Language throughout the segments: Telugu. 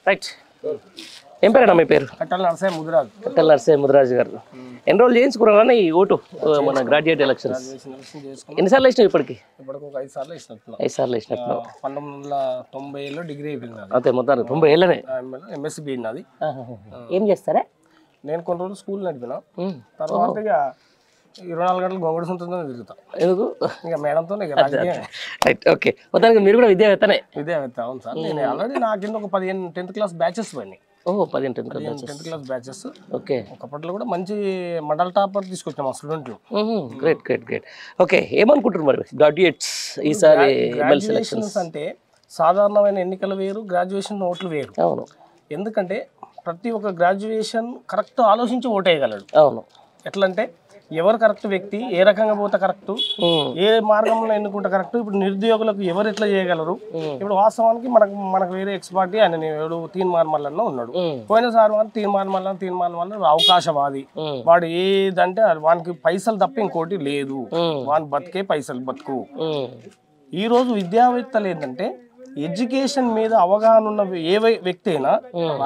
రైట్. ఏం పేరేనా మీ పేరు? కట్టల నరసయ్య ముదిరాజు. కట్టల నరసయ్య ముదిరాజు గారు ఎన్రోల్ చేయించుకున్నారా ఈ ఓటు మన గ్రాడ్యుయేట్ ఎలక్షన్స్? ఎన్నిసార్లు వేసినావు ఇప్పటికి? ఇప్పటికి ఒక 5 సార్లు వేసినట్టు. 5 సార్లు వేసినట్టు. 1990లో డిగ్రీ అయిపోయింది. అంతే మొత్తానికి 90 ఏళ్ళనే. ఎంఎస్సీ బీఈడి నాది. ఏం చేస్తారా? నేను కొన్ని రోజులు స్కూల్ నడిపిన తర్వాత ఇక 24 గంటలు గొంగడి సొంతంతో తిరుగుతా. ఎందుకు? ఇక మేడంతో రైట్. ఓకే, మొత్తానికి మీరు కూడా విద్యావేత్తనే? విద్యావేత్త. అవును సార్. నేను ఆల్రెడీ నా కింద ఒక 15 10th క్లాస్ బ్యాచెస్ పోయినాయి. 10th class batches. ఓకే. ఒకప్పట్లో కూడా మంచి మండల్ టాపర్ తీసుకొచ్చాం మా స్టూడెంట్లు. Great great great. ఓకే, ఏమనుకుంటున్నారు మరి గ్రాడ్యుయేట్స్ ఈసారి ఎమ్మెల్సీ ఎలక్షన్స్? అంటే సాధారణమైన ఎన్నికలు వేరు, గ్రాడ్యుయేషన్ ఓట్లు వేరు. అవును. ఎందుకంటే ప్రతి ఒక్క గ్రాడ్యుయేషన్ కరెక్ట్ ఆలోచించి ఓటేయగలడు. అవును. ఎట్లా అంటే ఎవరు కరెక్ట్ వ్యక్తి, ఏ రకంగా పోతే కరెక్ట్, ఏ మార్గంలో ఎన్నుకుంటే కరెక్ట్. ఇప్పుడు నిరుద్యోగులకు ఎవరు ఎట్లా చేయగలరు? ఇప్పుడు వాస్తవానికి మనకు వేరే ఎక్స్ పార్టీ ఆయన ఎవడు తీర్మాన్ మల్లన్న ఉన్నాడు. పోయినసారి వాళ్ళు తీర్మాన్ మల్ల అవకాశవాది. వాడు ఏదంటే వానికి పైసలు తప్ప ఇంకోటి లేదు. వాని బతికే పైసలు బతుకు. ఈ రోజు విద్యావేత్తలు ఏంటంటే ఎడ్యుకేషన్ మీద అవగాహన ఉన్న ఏ వ్యక్తి అయినా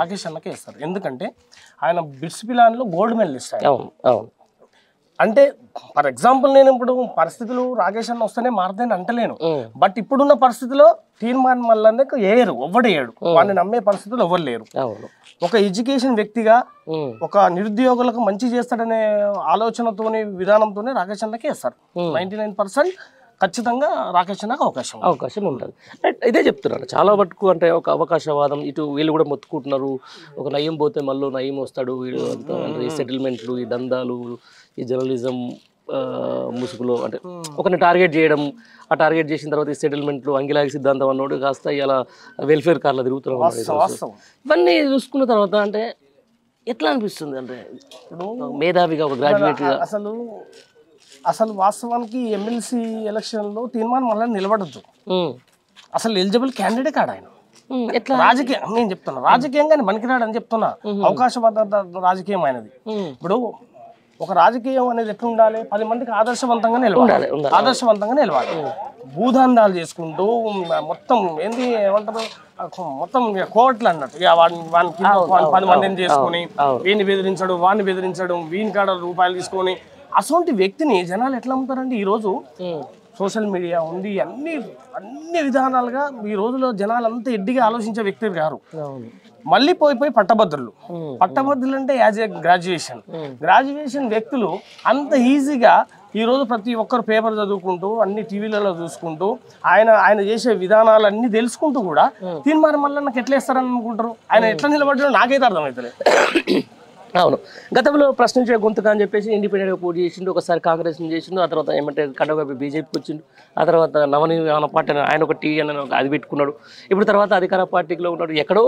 రాకేష్ అన్నకే ఇస్తారు. ఎందుకంటే ఆయన బిట్స్ పిలాన్లో గోల్డ్ మెడలిస్ట్. అంటే ఫర్ ఎగ్జాంపుల్ నేను ఇప్పుడు పరిస్థితులు రాకేష్ అన్న వస్తేనే మారుతాయని అంటలేను. బట్ ఇప్పుడున్న పరిస్థితిలో తీర్మాన్ మల్లన్న ఏరు ఎవ్వడేయడు. వాడిని నమ్మే పరిస్థితులు ఎవ్వరు లేరు. ఒక ఎడ్యుకేషన్ వ్యక్తిగా ఒక నిరుద్యోగులకు మంచి చేస్తాడనే ఆలోచనతోని విధానంతోనే రాకేష్ అన్నకే ఇస్తారు. 99% ఖచ్చితంగా రాకేష్ అన్నకు అవకాశం ఉంటుంది. ఇదే చెప్తున్నాను చాలా మటుకు. అంటే ఒక అవకాశవాదం ఇటు వీళ్ళు కూడా మొత్తుకుంటున్నారు. ఒక నయం పోతే మళ్ళీ నయం వస్తాడు వీళ్ళు అంతా. ఈ సెటిల్మెంట్లు, ఈ దందాలు, ఈ జర్నలిజం ముసుగులో అంటే ఒకరిని టార్గెట్ చేయడం, ఆ టార్గెట్ చేసిన తర్వాత ఈ సెటిల్మెంట్లు, అంగిలాగి సిద్ధాంతం అన్నోడు కాస్త ఇలా వెల్ఫేర్ కార్లో తిరుగుతున్నాం. ఇవన్నీ చూసుకున్న తర్వాత అంటే ఎట్లా అనిపిస్తుంది? అంటే మేధావిగా ఒక గ్రాడ్యుయేట్గా అసలు వాస్తవానికి ఎమ్మెల్సీ ఎలక్షన్లో తీర్మానం మళ్ళీ నిలబడద్దు. అసలు ఎలిజిబుల్ క్యాండిడేట్ కాడు ఆయన. రాజకీయం నేను చెప్తున్నా, రాజకీయంగా పనికిరాడు అని చెప్తున్నా. అవకాశవాద రాజకీయం ఆయనది. ఇప్పుడు ఒక రాజకీయం అనేది ఎట్లా ఉండాలి? 10 మందికి ఆదర్శవంతంగా నిలవాలి. భూదందాలు చేసుకుంటూ మొత్తం ఏంది ఏమంటారు, మొత్తం కోట్లు అన్నట్టు. వానికి 10 మందిని చేసుకొని వీడిని బెదిరించడం, వీని కాడ రూపాయలు తీసుకొని అసొంటి వ్యక్తిని జనాలు ఎట్లా అమ్ముతారండి? ఈరోజు సోషల్ మీడియా ఉంది, అన్ని విధానాలుగా ఈ రోజులో జనాలు అంతా ఎడ్డిగా ఆలోచించే వ్యక్తులు గారు. మళ్ళీ పోయి పట్టభద్రులు అంటే యాజ్ ఏ గ్రాడ్యుయేషన్ వ్యక్తులు అంత ఈజీగా ఈ రోజు ప్రతి ఒక్కరు పేపర్ చదువుకుంటూ అన్ని టీవీలలో చూసుకుంటూ ఆయన చేసే విధానాలు అన్ని తెలుసుకుంటూ కూడా తీర్మానం వల్ల నాకు ఎట్లా వేస్తారని అనుకుంటారు. ఆయన ఎట్లా నిలబడ్డారో నాకైతే అర్థమవుతలేదు. అవును, గతంలో ప్రశ్నించే గొంతుగా అని చెప్పేసి ఇండిపెండెంట్గా పోటీ చేసిండు. ఒకసారి కాంగ్రెస్ చేసిండు, ఆ తర్వాత ఏమంటే కడవైపు బీజేపీకి వచ్చిండు, ఆ తర్వాత నవనిర్మాణ పార్టీ ఆయన ఒక టీ అని అది పెట్టుకున్నాడు. ఇప్పుడు తర్వాత అధికార పార్టీలో ఉన్నాడు. ఎక్కడో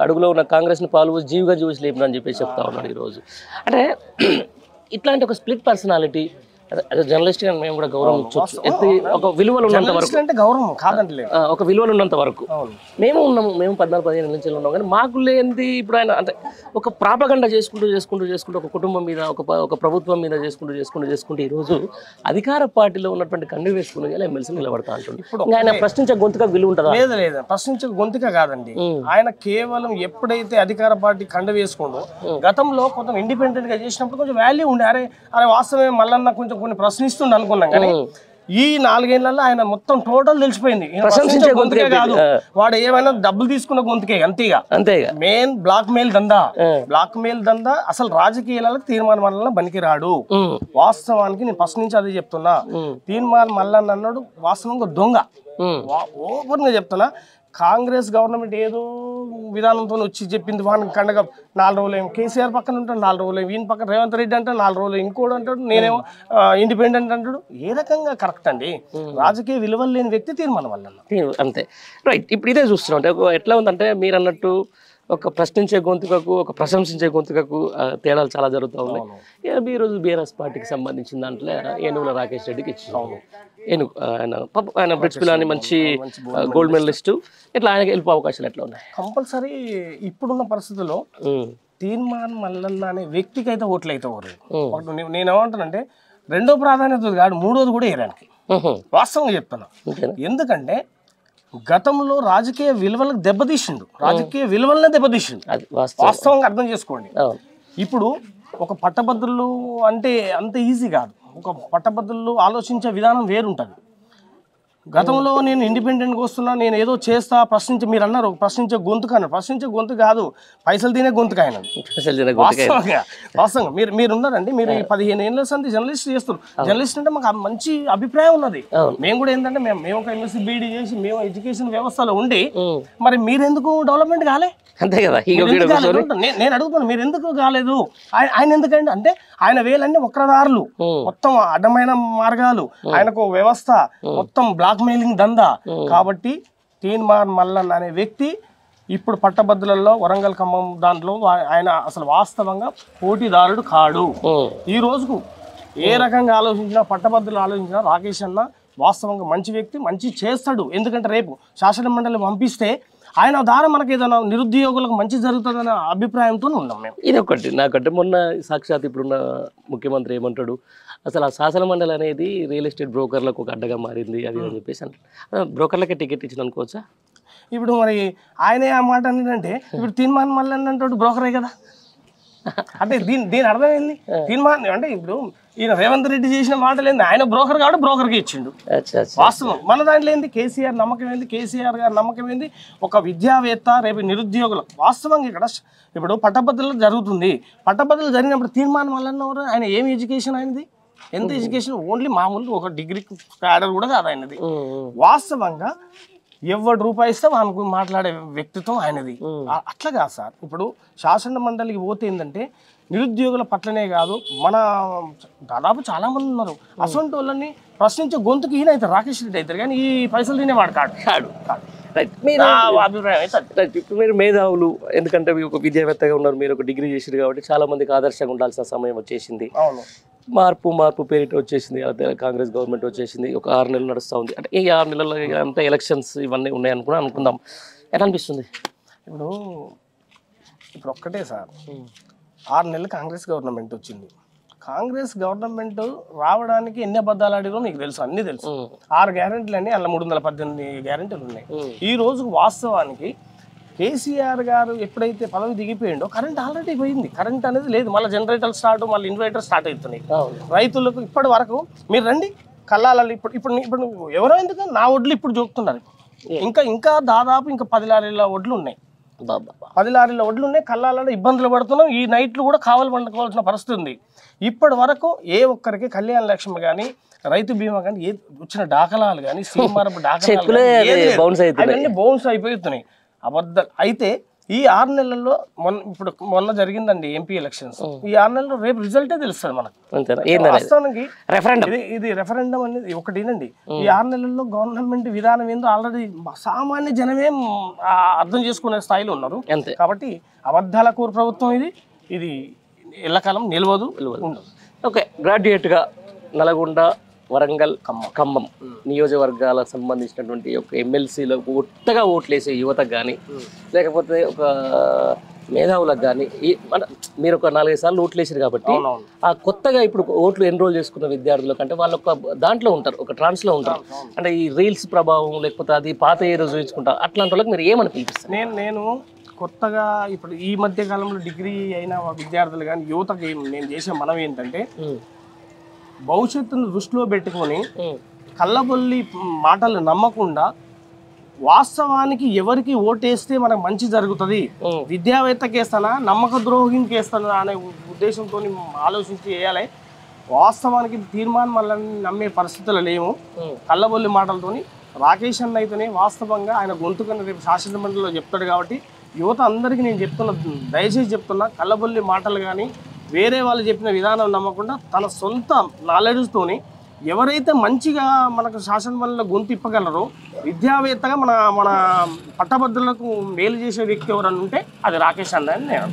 అడుగులో ఉన్న కాంగ్రెస్ని పాల్గొని జీవిగా చూసి లేపునని అని చెప్పేసి చెప్తా ఉన్నాడు ఈరోజు. అంటే ఇట్లాంటి ఒక స్ప్లిట్ పర్సనాలిటీ జర్నలిస్ట్ గా మేము కూడా గౌరవించవచ్చు. ఒక విలువలు ఉన్నంత వరకు, గౌరవం కాదంటే ఒక విలువలు ఉన్నంత వరకు మేము 14-15 నుంచి ఉన్నాం. కానీ మాకు లేనిది ఇప్పుడు ఆయన అంటే ఒక ప్రాపగండ చేసుకుంటూ ఒక కుటుంబం మీద, ఒక ప్రభుత్వం మీద చేసుకుంటూ ఈరోజు అధికార పార్టీలో ఉన్నటువంటి కండు వేసుకుని ఎమ్మెల్సీ నిలబడతా అంటుంది. ఆయన ప్రశ్నించే గొంతుగా విలువ ఉంటుందా? లేదు, ప్రశ్నించే గొంతుగా కాదండి. ఆయన కేవలం ఎప్పుడైతే అధికార పార్టీ కండు వేసుకుంటూ గతంలో కొంచెం ఇండిపెండెంట్ గా చేసినప్పుడు కొంచెం వాల్యూ ఉండే. అరే వాస్తవమే మల్లన్న కొంచెం కొన్ని ప్రశ్నిస్తుండే అనుకున్నాం. కానీ ఈ 4 ఏళ్లలో ఆయన మొత్తం టోటల్ తెలిసిపోయింది. గొంతుకే కాదు, వాడు ఏమైనా డబ్బులు తీసుకున్న గొంతుకే. అంతేగా మెయిన్ బ్లాక్ మెయిల్ దందా అసలు రాజకీయాలకు తీర్మానం మల్లన్న పనికిరాడు. వాస్తవానికి నేను ఫస్ట్ నుంచి అదే చెప్తున్నా. తీర్మానం మల్లన్న అన్నాడు వాస్తవంగా దొంగ. ఓపెన్ గా చెప్తున్నా. కాంగ్రెస్ గవర్నమెంట్ ఏదో విధానంతో వచ్చి చెప్పింది. వానికి కండగా 4 రోజులు ఏమో కేసీఆర్ పక్కన ఉంటాడు, 4 రోజులు ఈయన పక్కన రేవంత్ రెడ్డి అంటాడు, 4 రోజులు ఇంకోటి అంటాడు, నేనేమో ఇండిపెండెంట్ అంటాడు. ఏ రకంగా కరెక్ట్ అండి? రాజకీయ విలువలు లేని వ్యక్తి తీర్మానం వల్ల అంతే. రైట్. ఇప్పుడు ఇదే చూస్తున్నాం. అంటే ఎట్లా ఉందంటే మీరు అన్నట్టు ఒక ప్రశ్నించే గొంతుకకు, ఒక ప్రశంసించే గొంతుకకు తేడాలు చాలా జరుగుతూ ఉన్నాయి. ఈరోజు బీఆర్ఎస్ పార్టీకి సంబంధించిన దాంట్లో ఏనుగుల రాకేష్ రెడ్డికి ఇచ్చింది. ఆయన బ్రిడ్జ్ పిల్లని మంచి గోల్డ్ మెడలిస్టు. ఇట్లా ఆయనకి వెళ్ళిపో అవకాశాలు ఎట్లా ఉన్నాయి? కంపల్సరీ ఇప్పుడున్న పరిస్థితుల్లో తీర్మానం మల్లన్న అనే వ్యక్తికి అయితే ఓట్లు అయితే నేనేమంటానంటే రెండో ప్రాధాన్యత కాదు, మూడోది కూడా వేయడానికి వాస్తవంగా చెప్తున్నా. ఎందుకంటే గతంలో రాజకీయ విలువలకు దెబ్బతీసిండు, రాజకీయ విలువలనే దెబ్బతీసిండు. అది వాస్తవం. వాస్తవంగా అర్థం చేసుకోండి. అవును. ఇప్పుడు ఒక పట్టభద్రులు అంటే అంత ఈజీ కాదు. ఒక పట్టభద్రులు ఆలోచించే విధానం వేరుంటుంది. గతంలో నేను ఇండిపెండెంట్గా వస్తున్నా, నేను ఏదో చేస్తా, మీరు అన్నారు ప్రశ్నించే గొంతుకు అన్నారు. ప్రశ్నించే గొంతు కాదు, పైసలు తినే గొంతుకు ఆయన. వాస్తవంగా మీరు ఉన్నారండి, మీరు ఈ 15 ఏళ్ళ సంది జర్నలిస్ట్ చేస్తారు. జర్నలిస్ట్ అంటే మాకు మంచి అభిప్రాయం ఉన్నది. మేము కూడా ఏంటంటే మేము ఒక MSc BD చేసి మేము ఎడ్యుకేషన్ వ్యవస్థలో ఉండి, మరి మీరెందుకు డెవలప్మెంట్ కాలే? అంతే కదా. నేను అడుగుతున్నాను, మీరు ఎందుకు కాలేదు? ఆయన ఎందుకండి అంటే ఆయన వేలన్నీ వక్రదారులు, మొత్తం అడ్డమైన మార్గాలు, ఆయనకు వ్యవస్థ మొత్తం బ్లాక్ మెయిలింగ్ దందా. కాబట్టి తీన్మార్ మల్లన్న అనే వ్యక్తి ఇప్పుడు పట్టభద్రులలో వరంగల్ ఖమ్మం దాంట్లో ఆయన అసలు వాస్తవంగా పోటీదారుడు కాడు. ఈ రోజుకు ఏ రకంగా ఆలోచించినా, పట్టభద్రులు ఆలోచించినా రాకేష్ అన్న వాస్తవంగా మంచి వ్యక్తి, మంచి చేస్తాడు. ఎందుకంటే రేపు శాసన మండలి పంపిస్తే ఆయన ద్వారా మనకి ఏదైనా నిరుద్యోగులకు మంచి జరుగుతుందన్న అభిప్రాయంతో ఉన్నాం మేము. ఇది ఒకటి. నాకంటే మొన్న సాక్షాత్ ఇప్పుడున్న ముఖ్యమంత్రి ఏమంటాడు, అసలు ఆ శాసన మండలి అనేది రియల్ ఎస్టేట్ బ్రోకర్లకు ఒక అడ్డగా మారింది అది అని చెప్పేసి అంటారు. బ్రోకర్లకే టికెట్ ఇచ్చిన అనుకోవచ్చా? ఇప్పుడు మరి ఆయనే ఆ మాట అంటే ఇప్పుడు తీర్మానం మళ్ళీ అంటాడు బ్రోకరే కదా. అంటే దీని అర్థం ఏంది? తీర్మానం అంటే ఇప్పుడు ఈయన రేవంత్ రెడ్డి చేసిన మాటలు ఏంది? ఆయన బ్రోకర్ కాబట్టి బ్రోకర్కి ఇచ్చిండు. వాస్తవం మన దాంట్లో ఏంది? కేసీఆర్ నమ్మకం ఏంది? కేసీఆర్ గారి నమ్మకం ఏంది? ఒక విద్యావేత్త, రేపు నిరుద్యోగులు వాస్తవంగా ఇక్కడ ఇప్పుడు పట్టభద్రులు జరుగుతుంది. పట్టభద్రులు జరిగినప్పుడు తీర్మానం వల్ల ఆయన ఏమి ఎడ్యుకేషన్ అయింది? ఎంత ఎడ్యుకేషన్? ఓన్లీ మామూలు ఒక డిగ్రీ క్యాడర్ కూడా కాదు ఆయనది. వాస్తవంగా ఎవరు రూపాయి ఇస్తే వాళ్ళకు మాట్లాడే వ్యక్తిత్వం ఆయనది. అట్లా కాదు సార్. ఇప్పుడు శాసన మండలికి పోతే ఏంటంటే నిరుద్యోగుల పట్లనే కాదు, మన దాదాపు చాలా మంది ఉన్నారు. అసలు వాళ్ళని ప్రశ్నించే గొంతుకి ఈయన అవుతారు, రాకేష్ రెడ్డి అవుతారు. కానీ ఈ పైసలు తినేవాడు కాడు. ఇప్పుడు మీరు మేధావులు, ఎందుకంటే ఒక విద్యావేత్తగా ఉన్నారు, మీరు ఒక డిగ్రీ చేసారు కాబట్టి చాలా మందికి ఆదర్శంగా ఉండాల్సిన సమయం వచ్చేసింది. మార్పు పేరిట వచ్చేసింది. కాంగ్రెస్ గవర్నమెంట్ వచ్చేసింది, ఒక 6 నెలలు నడుస్తూ ఉంది. అంటే ఈ 6 నెలల్లో అంతా ఎలక్షన్స్ ఇవన్నీ ఉన్నాయని కూడా అనుకుందాం. ఎలా అనిపిస్తుంది? ఇప్పుడు ఒక్కటే సార్, 6 నెలలు కాంగ్రెస్ గవర్నమెంట్ వచ్చింది. కాంగ్రెస్ గవర్నమెంట్ రావడానికి ఎన్ని అబద్ధాలు ఆడిరో మీకు తెలుసు, అన్నీ తెలుసు. 6 గ్యారెంటీలు అని అందులో 318 గ్యారెంటీలు ఉన్నాయి. ఈ రోజు వాస్తవానికి కేసీఆర్ గారు ఎప్పుడైతే పదవి దిగిపోయిండో కరెంట్ ఆల్రెడీ పోయింది. కరెంట్ అనేది లేదు, మళ్ళీ జనరేటర్ స్టార్ట్, మళ్ళీ ఇన్వర్టర్ స్టార్ట్ అవుతున్నాయి. రైతులకు ఇప్పటి వరకు మీరు రండి కల్లాలలో ఇప్పుడు ఎవరో ఎందుకు నా ఒడ్లు ఇప్పుడు జోకుతున్నారు. ఇంకా దాదాపు ఇంకా 10 లారీల ఒడ్లు ఉన్నాయి. 10 లారీల ఒడ్లు ఉన్నాయి. కల్లాలలో ఇబ్బందులు పడుతున్నాం. ఈ నైట్లు కూడా కావాలి పండుకోవాల్సిన పరిస్థితి ఉంది. ఇప్పటి వరకు ఏ ఒక్కరికి కళ్యాణ లక్ష్మి కానీ, రైతు బీమా కానీ, ఏ వచ్చిన దాఖలాలు కానీ, సీఎంఆర్ఎఫ్ దాఖలాలు బౌన్స్ అయిపోతున్నాయి. అబద్ధాలు. అయితే ఈ 6 నెలల్లో మొన్న జరిగిందండి ఎంపీ ఎలక్షన్స్. ఈ 6 నెలల్లో రేపు రిజల్టే తెలుస్తుంది మనకు. వాస్తవానికి ఇది రెఫరెండం అనేది ఒకటేనండి. ఈ 6 నెలల్లో గవర్నమెంట్ విధానం ఏందో ఆల్రెడీ సామాన్య జనమే అర్థం చేసుకునే స్థాయిలో ఉన్నారు. కాబట్టి అబద్ధాల కూర ప్రభుత్వం ఇది ఎల్లకాలం నిలవదు ఉండదు. ఓకే, గ్రాడ్యుయేట్గా నల్గొండ, వరంగల్, ఖమ్మం నియోజకవర్గాలకు సంబంధించినటువంటి ఒక ఎమ్మెల్సీలో కొత్తగా ఓట్లేసే యువతకు కానీ, లేకపోతే ఒక మేధావులకు కానీ, మీరు ఒక 4-5 సార్లు ఓట్లు వేసారు కాబట్టి ఆ కొత్తగా ఇప్పుడు ఓట్లు ఎన్రోల్ చేసుకున్న విద్యార్థులకు అంటే వాళ్ళు ఒక దాంట్లో ఉంటారు, ఒక ట్రాన్స్లో ఉంటారు. అంటే ఈ రీల్స్ ప్రభావం లేకపోతే అది పాత ఏదో చూపించుకుంటారు, అట్లాంటి వాళ్ళకి మీరు ఏమని పిలిపిస్తారు? నేను కొత్తగా ఇప్పుడు ఈ మధ్య కాలంలో డిగ్రీ అయిన విద్యార్థులు కానీ యువతకి నేను చేసే మనం ఏంటంటే, భవిష్యత్తును దృష్టిలో పెట్టుకొని కళ్ళబొల్లి మాటలు నమ్మకుండా వాస్తవానికి ఎవరికి ఓటేస్తే మనకు మంచి జరుగుతుంది, విద్యావేత్తకి వేస్తానా నమ్మక ద్రోహికి వేస్తానా అనే ఉద్దేశంతో ఆలోచించి వేయాలి. వాస్తవానికి తీర్మానం వల్ల నమ్మే పరిస్థితులు లేవు. కళ్ళబొల్లి మాటలతోని రాకేష్ అన్న అయితేనే వాస్తవంగా ఆయన గొంతుకన్నా రేపు శాసన మండలిలో చెప్తాడు. కాబట్టి యువత అందరికీ నేను చెప్తున్నా, దయచేసి చెప్తున్నా, కళ్ళబొల్లి మాటలు కానీ వేరే వాళ్ళు చెప్పిన విధానం నమ్మకుండా తన సొంత నాలెడ్జ్తోని ఎవరైతే మంచిగా మనకు శాసనమండలిలో గొంతు ఇప్పగలరో, విద్యావేత్తగా మన పట్టభద్రులకు మేలు చేసే వ్యక్తి ఎవరన్నా ఉంటే అది రాకేష్ అన్న అని నేను